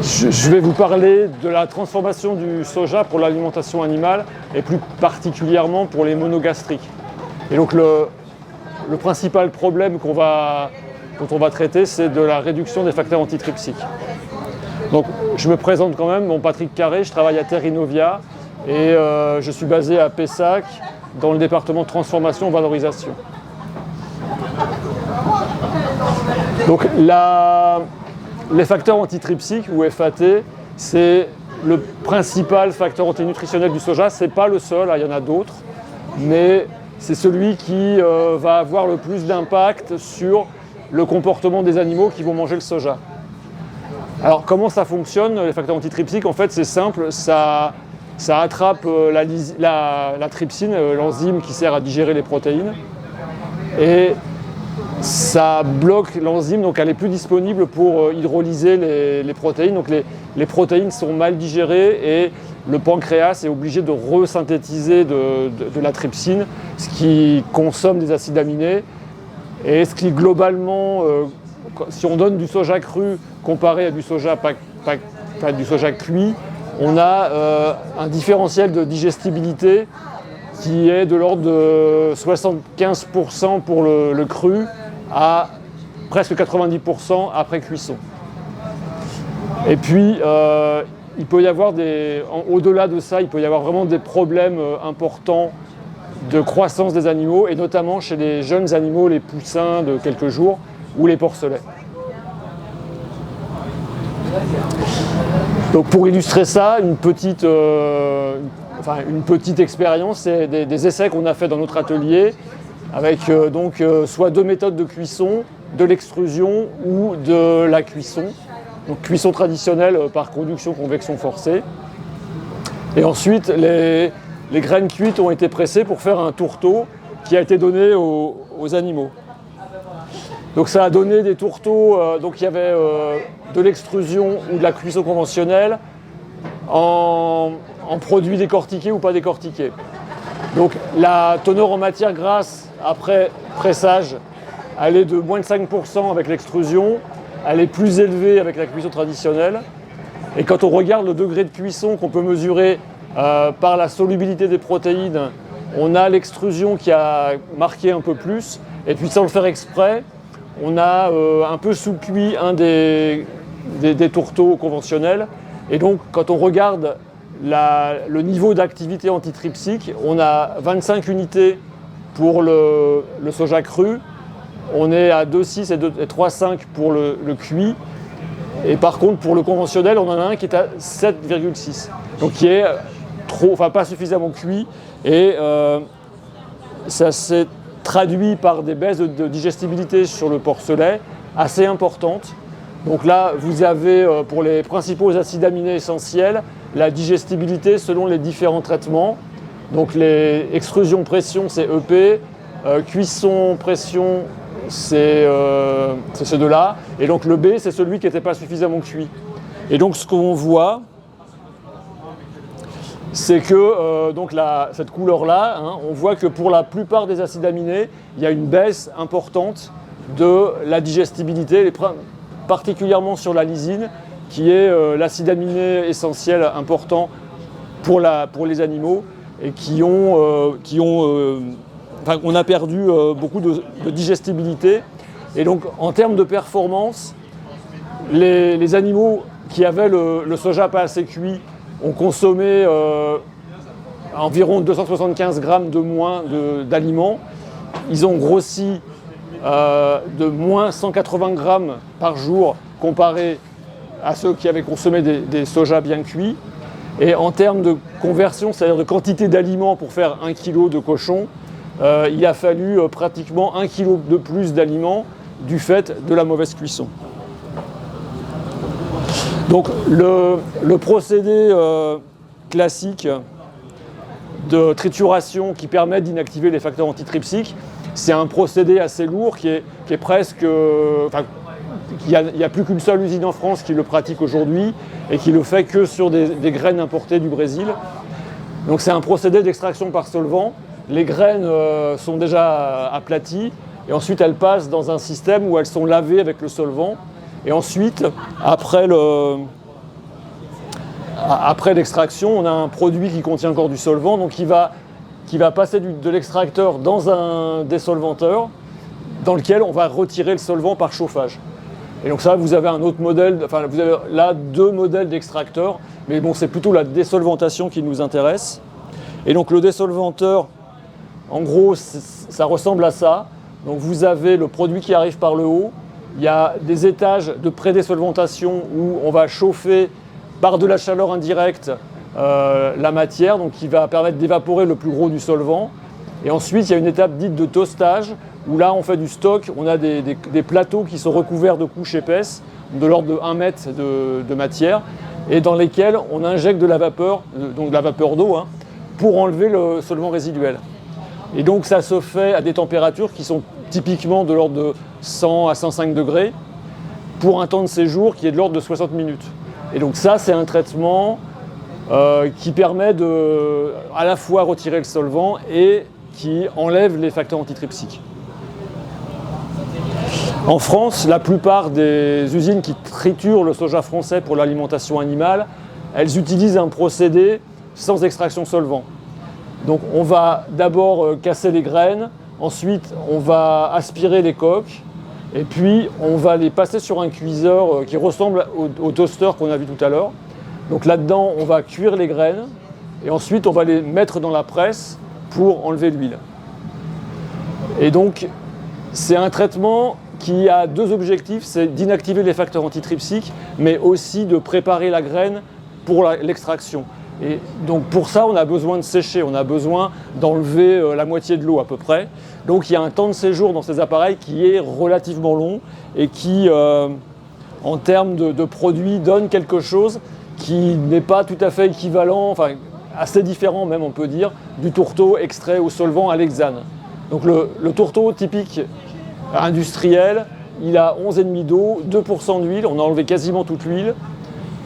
Je vais vous parler de la transformation du soja pour l'alimentation animale et plus particulièrement pour les monogastriques. Et donc le principal problème dont on va traiter, c'est de la réduction des facteurs antitrypsiques. Donc je me présente quand même, Patrick Carré, je travaille à Terre Innovia et je suis basé à Pessac dans le département transformation-valorisation. Donc les facteurs antitrypsiques ou FAT, c'est le principal facteur antinutritionnel du soja. Ce n'est pas le seul, il y en a d'autres, mais c'est celui qui va avoir le plus d'impact sur le comportement des animaux qui vont manger le soja. Alors comment ça fonctionne, les facteurs antitrypsiques? En fait, c'est simple, ça attrape la trypsine, l'enzyme qui sert à digérer les protéines, et ça bloque l'enzyme, donc elle n'est plus disponible pour hydrolyser les protéines. Donc les protéines sont mal digérées et le pancréas est obligé de resynthétiser de la trypsine, ce qui consomme des acides aminés et ce qui globalement, si on donne du soja cru comparé à du soja, du soja cuit, on a un différentiel de digestibilité qui est de l'ordre de 75% pour le cru à presque 90% après cuisson. Et puis, il peut y avoir au-delà de ça, il peut y avoir vraiment des problèmes importants de croissance des animaux, et notamment chez les jeunes animaux, les poussins de quelques jours, ou les porcelets. Donc pour illustrer ça, une petite expérience, c'est des essais qu'on a fait dans notre atelier, avec soit deux méthodes de cuisson, de l'extrusion ou de la cuisson. Donc cuisson traditionnelle par conduction, convection forcée. Et ensuite, les graines cuites ont été pressées pour faire un tourteau qui a été donné aux animaux. Donc ça a donné des tourteaux, donc il y avait de l'extrusion ou de la cuisson conventionnelle en produits décortiqués ou pas décortiqués. Donc la teneur en matière grasse après pressage, elle est de moins de 5% avec l'extrusion, elle est plus élevée avec la cuisson traditionnelle. Et quand on regarde le degré de cuisson qu'on peut mesurer par la solubilité des protéines, on a l'extrusion qui a marqué un peu plus, et puis sans le faire exprès, on a un peu sous-cuit un des tourteaux conventionnels. Et donc quand on regarde le niveau d'activité antitrypsique, on a 25 unités pour le soja cru, on est à 2,6 et 3,5 pour le cuit, et par contre pour le conventionnel, on en a un qui est à 7,6, donc qui est pas suffisamment cuit, et ça s'est traduit par des baisses de digestibilité sur le porcelet assez importantes. Donc là, vous avez pour les principaux acides aminés essentiels, la digestibilité selon les différents traitements. Donc les extrusion pression, c'est EP, cuisson pression, c'est ces deux-là. Et donc le B, c'est celui qui n'était pas suffisamment cuit. Et donc ce qu'on voit, c'est que cette couleur-là, on voit que pour la plupart des acides aminés, il y a une baisse importante de la digestibilité, particulièrement sur la lysine, qui est l'acide aminé essentiel important pour les animaux, et on a perdu beaucoup de digestibilité. Et donc en termes de performance, les animaux qui avaient le soja pas assez cuit ont consommé environ 275 grammes de moins d'aliments. Ils ont grossi de moins 180 grammes par jour comparé à ceux qui avaient consommé des sojas bien cuits. Et en termes de conversion, c'est-à-dire de quantité d'aliments pour faire 1 kg de cochon, il a fallu pratiquement 1 kg de plus d'aliments du fait de la mauvaise cuisson. Donc le procédé classique de trituration qui permet d'inactiver les facteurs antitrypsiques, c'est un procédé assez lourd qui est presque... il n'y a plus qu'une seule usine en France qui le pratique aujourd'hui et qui le fait que sur des graines importées du Brésil. Donc c'est un procédé d'extraction par solvant. Les graines sont déjà aplaties et ensuite elles passent dans un système où elles sont lavées avec le solvant. Et ensuite, après après l'extraction, on a un produit qui contient encore du solvant, donc qui va passer de l'extracteur dans un désolvanteur, dans lequel on va retirer le solvant par chauffage. Et donc ça, vous avez un autre modèle, enfin vous avez là 2 modèles d'extracteurs, mais bon, c'est plutôt la désolvantation qui nous intéresse. Et donc le désolvanteur, en gros, ça ressemble à ça. Donc vous avez le produit qui arrive par le haut, il y a des étages de pré-désolvantation où on va chauffer par de la chaleur indirecte la matière, donc qui va permettre d'évaporer le plus gros du solvant. Et ensuite, il y a une étape dite de toastage, où là, on fait du stock, on a des plateaux qui sont recouverts de couches épaisses, de l'ordre de 1 mètre de matière, et dans lesquels on injecte de la vapeur, donc de la vapeur d'eau, hein, pour enlever le solvant résiduel. Et donc ça se fait à des températures qui sont typiquement de l'ordre de 100 à 105 degrés, pour un temps de séjour qui est de l'ordre de 60 minutes. Et donc ça, c'est un traitement qui permet de à la fois retirer le solvant et qui enlève les facteurs antitrypsiques. En France, la plupart des usines qui triturent le soja français pour l'alimentation animale, elles utilisent un procédé sans extraction solvant. Donc on va d'abord casser les graines, ensuite on va aspirer les coques, et puis on va les passer sur un cuiseur qui ressemble au toaster qu'on a vu tout à l'heure. Donc là-dedans, on va cuire les graines, et ensuite on va les mettre dans la presse pour enlever l'huile. Et donc c'est un traitement qui a 2 objectifs, c'est d'inactiver les facteurs antitrypsiques, mais aussi de préparer la graine pour l'extraction. Et donc pour ça, on a besoin de sécher, on a besoin d'enlever la moitié de l'eau à peu près. Donc il y a un temps de séjour dans ces appareils qui est relativement long et qui, en termes de produits, donne quelque chose qui n'est pas tout à fait équivalent, enfin assez différent même on peut dire, du tourteau extrait au solvant à l'hexane. Donc le tourteau typique industriel, il a 11,5 d'eau, 2% d'huile, on a enlevé quasiment toute l'huile,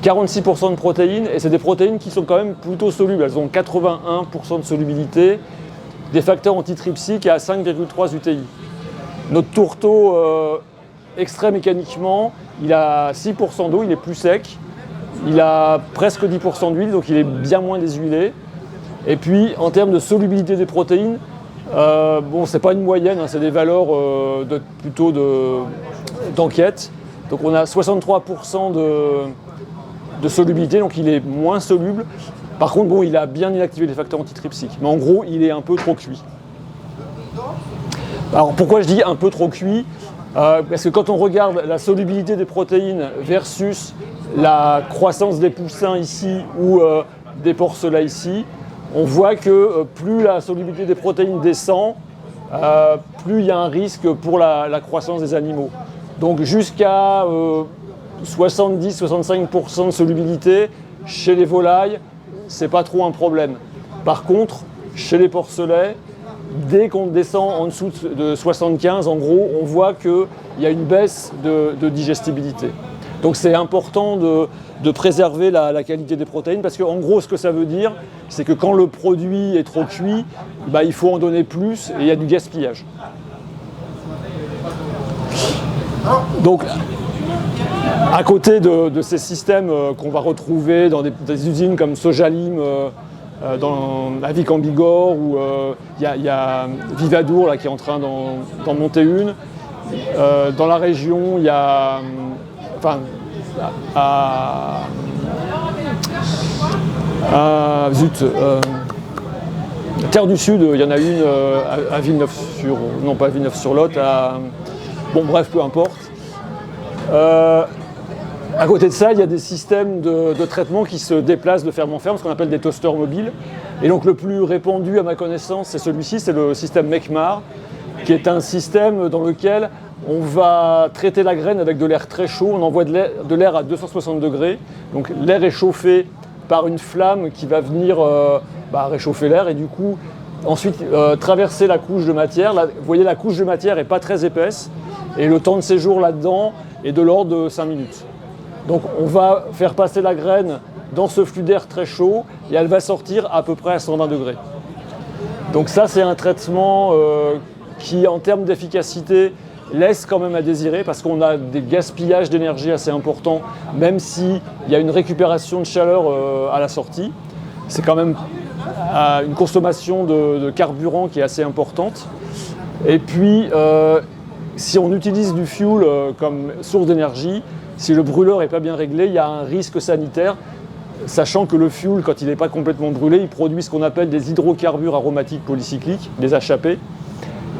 46% de protéines, et c'est des protéines qui sont quand même plutôt solubles, elles ont 81% de solubilité, des facteurs antitrypsiques à 5,3 UTI. Notre tourteau extrait mécaniquement, il a 6% d'eau, il est plus sec, il a presque 10% d'huile, donc il est bien moins déshuilé. Et puis en termes de solubilité des protéines, bon, c'est pas une moyenne, hein, c'est des valeurs plutôt d'enquête. Donc on a 63% de solubilité, donc il est moins soluble. Par contre, bon, il a bien inactivé les facteurs antitrypsiques. Mais en gros, il est un peu trop cuit. Alors pourquoi je dis un peu trop cuit ? Parce que quand on regarde la solubilité des protéines versus la croissance des poussins ici ou des porcelets ici, on voit que plus la solubilité des protéines descend, plus il y a un risque pour la croissance des animaux. Donc jusqu'à 70-65% de solubilité chez les volailles, c'est pas trop un problème. Par contre, chez les porcelets, dès qu'on descend en dessous de 75, en gros, on voit qu'il y a une baisse de digestibilité. Donc c'est important de préserver la qualité des protéines parce qu'en gros, ce que ça veut dire, c'est que quand le produit est trop cuit, bah, il faut en donner plus et il y a du gaspillage. Donc, à côté de ces systèmes qu'on va retrouver dans des usines comme Sojalim, à Vic en Bigorre, où il y a Vivadour là, qui est en train d'en monter une. Dans la région, il y a... Terre du Sud, il y en a une à Villeneuve-sur... Non, pas à Villeneuve-sur-Lot, bon bref, peu importe. À côté de ça, il y a des systèmes de traitement qui se déplacent de ferme en ferme, ce qu'on appelle des toasters mobiles. Et donc le plus répandu à ma connaissance, c'est celui-ci, c'est le système Mecmar, qui est un système dans lequel on va traiter la graine avec de l'air très chaud, on envoie de l'air à 260 degrés. Donc l'air est chauffé par une flamme qui va venir réchauffer l'air et du coup ensuite traverser la couche de matière. Là, vous voyez, la couche de matière n'est pas très épaisse et le temps de séjour là-dedans est de l'ordre de 5 minutes. Donc on va faire passer la graine dans ce flux d'air très chaud et elle va sortir à peu près à 120 degrés. Donc ça, c'est un traitement qui, en termes d'efficacité, laisse quand même à désirer parce qu'on a des gaspillages d'énergie assez importants, même s'il y a une récupération de chaleur à la sortie. C'est quand même une consommation de carburant qui est assez importante. Et puis, si on utilise du fuel comme source d'énergie, si le brûleur n'est pas bien réglé, il y a un risque sanitaire, sachant que le fuel, quand il n'est pas complètement brûlé, il produit ce qu'on appelle des hydrocarbures aromatiques polycycliques, des HAP.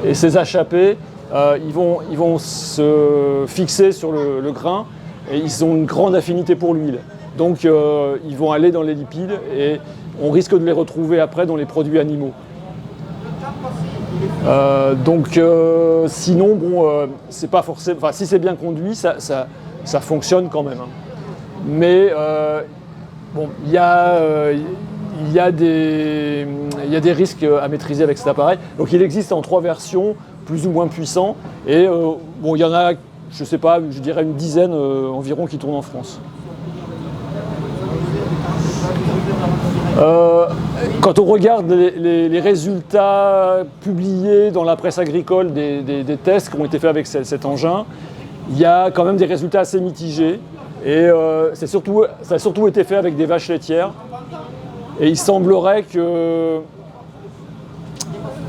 Et ces HAP, ils vont se fixer sur le grain et ils ont une grande affinité pour l'huile. Donc ils vont aller dans les lipides et on risque de les retrouver après dans les produits animaux. Sinon, c'est pas forcément. Enfin, si c'est bien conduit, ça fonctionne quand même. Hein. Mais il y a des risques à maîtriser avec cet appareil. Donc, il existe en 3 versions, plus ou moins puissants. Et il y en a, je sais pas, je dirais une dizaine environ qui tournent en France. Quand on regarde les résultats publiés dans la presse agricole des tests qui ont été faits avec cet engin, il y a quand même des résultats assez mitigés. Et ça a surtout été fait avec des vaches laitières. Et il semblerait que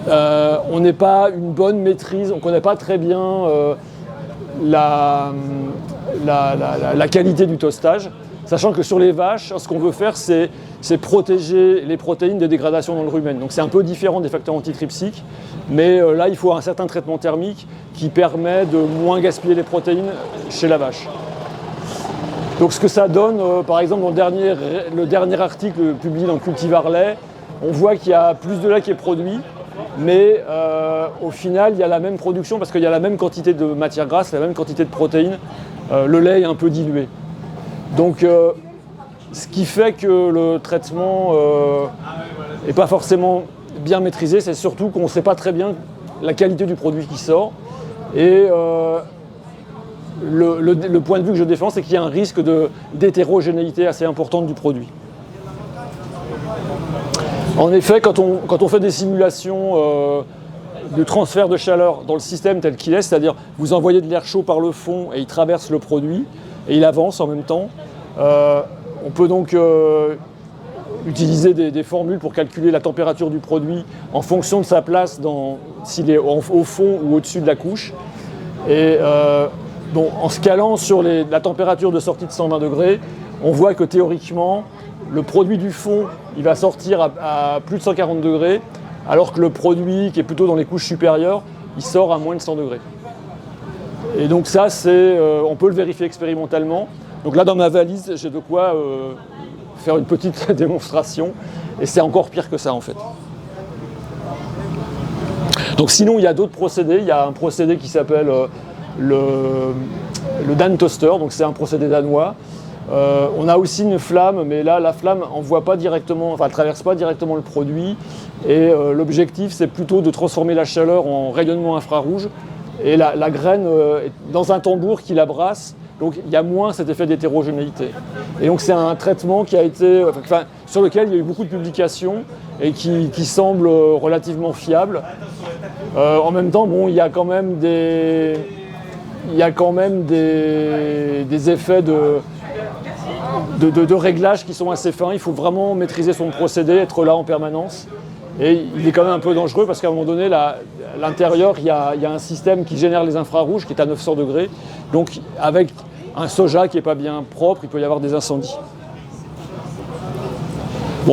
on n'ait pas une bonne maîtrise, on ne connaît pas très bien la qualité du tostage. Sachant que sur les vaches, ce qu'on veut faire, c'est protéger les protéines des dégradations dans le rumen. Donc c'est un peu différent des facteurs antitrypsiques, mais là, il faut un certain traitement thermique qui permet de moins gaspiller les protéines chez la vache. Donc ce que ça donne, par exemple, dans le dernier article publié dans Cultivar Lait, on voit qu'il y a plus de lait qui est produit, mais au final, il y a la même production parce qu'il y a la même quantité de matière grasse, la même quantité de protéines. Le lait est un peu dilué. Donc, ce qui fait que le traitement n'est pas forcément bien maîtrisé, c'est surtout qu'on ne sait pas très bien la qualité du produit qui sort. Et le point de vue que je défends, c'est qu'il y a un risque d'hétérogénéité assez importante du produit. En effet, quand on fait des simulations de transfert de chaleur dans le système tel qu'il est, c'est-à-dire vous envoyez de l'air chaud par le fond et il traverse le produit, et il avance en même temps. On peut donc utiliser des formules pour calculer la température du produit en fonction de sa place, s'il est au fond ou au-dessus de la couche. Et en se calant sur la température de sortie de 120 degrés, on voit que théoriquement, le produit du fond, il va sortir à plus de 140 degrés, alors que le produit qui est plutôt dans les couches supérieures, il sort à moins de 100 degrés. Et donc ça, on peut le vérifier expérimentalement. Donc là, dans ma valise, j'ai de quoi faire une petite démonstration. Et c'est encore pire que ça, en fait. Donc sinon, il y a d'autres procédés. Il y a un procédé qui s'appelle le Dan Toaster. Donc c'est un procédé danois. On a aussi une flamme, mais là, la flamme envoie pas directement, enfin, elle traverse pas directement le produit. Et l'objectif, c'est plutôt de transformer la chaleur en rayonnement infrarouge. Et la graine est dans un tambour qui la brasse, donc il y a moins cet effet d'hétérogénéité. Et donc c'est un traitement qui a été, sur lequel il y a eu beaucoup de publications et qui semble relativement fiable. En même temps, il y a quand même des effets de réglage qui sont assez fins. Il faut vraiment maîtriser son procédé, être là en permanence. Et il est quand même un peu dangereux parce qu'à un moment donné, l'intérieur, il y a un système qui génère les infrarouges qui est à 900 degrés. Donc avec un soja qui n'est pas bien propre, il peut y avoir des incendies.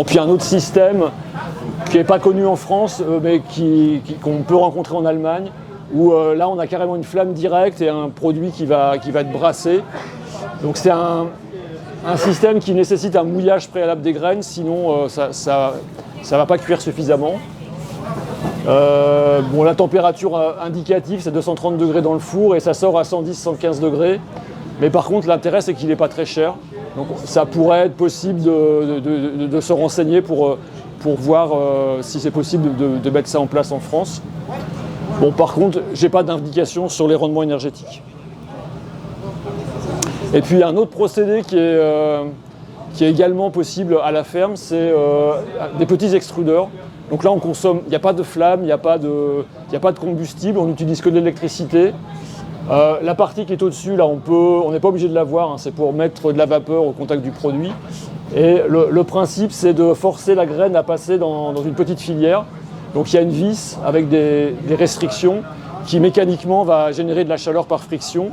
Puis un autre système qui n'est pas connu en France, mais qu'on peut rencontrer en Allemagne, où là on a carrément une flamme directe et un produit qui va être brassé. Donc c'est un système qui nécessite un mouillage préalable des graines, sinon ça ne va pas cuire suffisamment. La température indicative, c'est 230 degrés dans le four et ça sort à 110-115 degrés. Mais par contre, l'intérêt, c'est qu'il n'est pas très cher. Donc ça pourrait être possible de se renseigner pour voir si c'est possible de mettre ça en place en France. Par contre, je n'ai pas d'indication sur les rendements énergétiques. Et puis un autre procédé qui est également possible à la ferme, c'est des petits extrudeurs. Donc là, on consomme, il n'y a pas de flamme, il n'y a pas de combustible, on n'utilise que de l'électricité. La partie qui est au-dessus, là, on n'est pas obligé de la voir, hein, c'est pour mettre de la vapeur au contact du produit. Et le principe, c'est de forcer la graine à passer dans une petite filière. Donc il y a une vis avec des restrictions qui mécaniquement va générer de la chaleur par friction.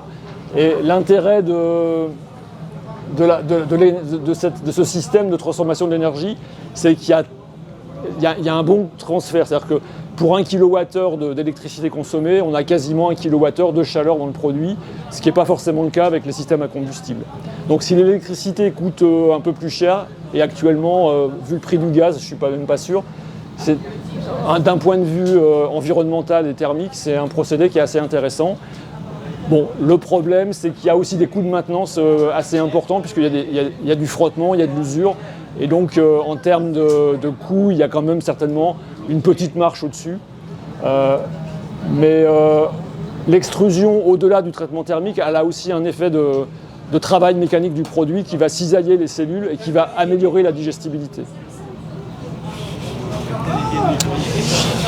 Et l'intérêt de ce système de transformation de l'énergie, c'est qu'il y a un bon transfert. C'est-à-dire que pour 1 kWh d'électricité consommée, on a quasiment 1 kWh de chaleur dans le produit, ce qui n'est pas forcément le cas avec les systèmes à combustible. Donc si l'électricité coûte un peu plus cher, et actuellement, vu le prix du gaz, je ne suis même pas sûr, d'un point de vue environnemental et thermique, c'est un procédé qui est assez intéressant. Bon, le problème, c'est qu'il y a aussi des coûts de maintenance assez importants, puisqu'il y a du frottement, il y a de l'usure. Et donc, en termes de coûts, il y a quand même certainement une petite marche au-dessus. Mais l'extrusion, au-delà du traitement thermique, elle a aussi un effet de travail mécanique du produit qui va cisailler les cellules et qui va améliorer la digestibilité.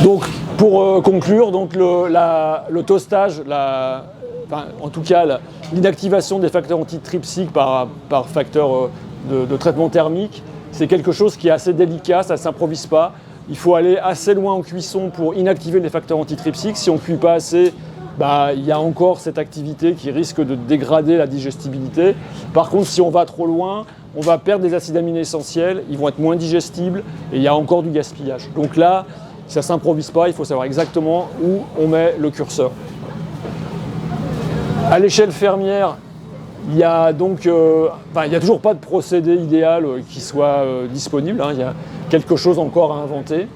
Donc, pour conclure, donc le toastage, en tout cas l'inactivation des facteurs antitrypsiques par facteur de traitement thermique, c'est quelque chose qui est assez délicat, ça ne s'improvise pas. Il faut aller assez loin en cuisson pour inactiver les facteurs antitrypsiques. Si on ne cuit pas assez, il y a encore cette activité qui risque de dégrader la digestibilité. Par contre, si on va trop loin, on va perdre des acides aminés essentiels, ils vont être moins digestibles et il y a encore du gaspillage. Donc là, ça ne s'improvise pas, il faut savoir exactement où on met le curseur. À l'échelle fermière, il n'y a toujours pas de procédé idéal qui soit disponible, hein. Il y a quelque chose encore à inventer.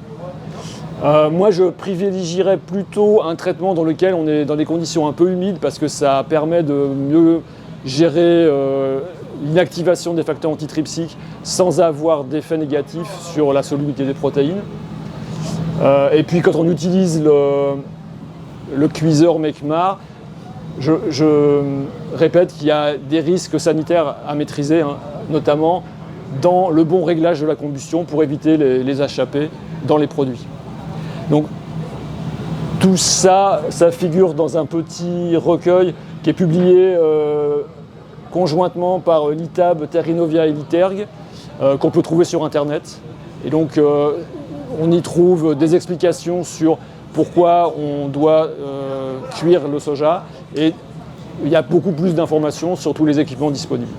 Moi, je privilégierais plutôt un traitement dans lequel on est dans des conditions un peu humides parce que ça permet de mieux gérer l'inactivation des facteurs antitrypsiques sans avoir d'effet négatif sur la solubilité des protéines. Et puis, quand on utilise le cuiseur Mecmar, je répète qu'il y a des risques sanitaires à maîtriser, hein, notamment dans le bon réglage de la combustion pour éviter les HAP dans les produits. Donc tout ça, ça figure dans un petit recueil qui est publié conjointement par l'ITAB, Terrinovia et l'ITERG, qu'on peut trouver sur Internet. Et donc on y trouve des explications sur pourquoi on doit cuire le soja, et il y a beaucoup plus d'informations sur tous les équipements disponibles.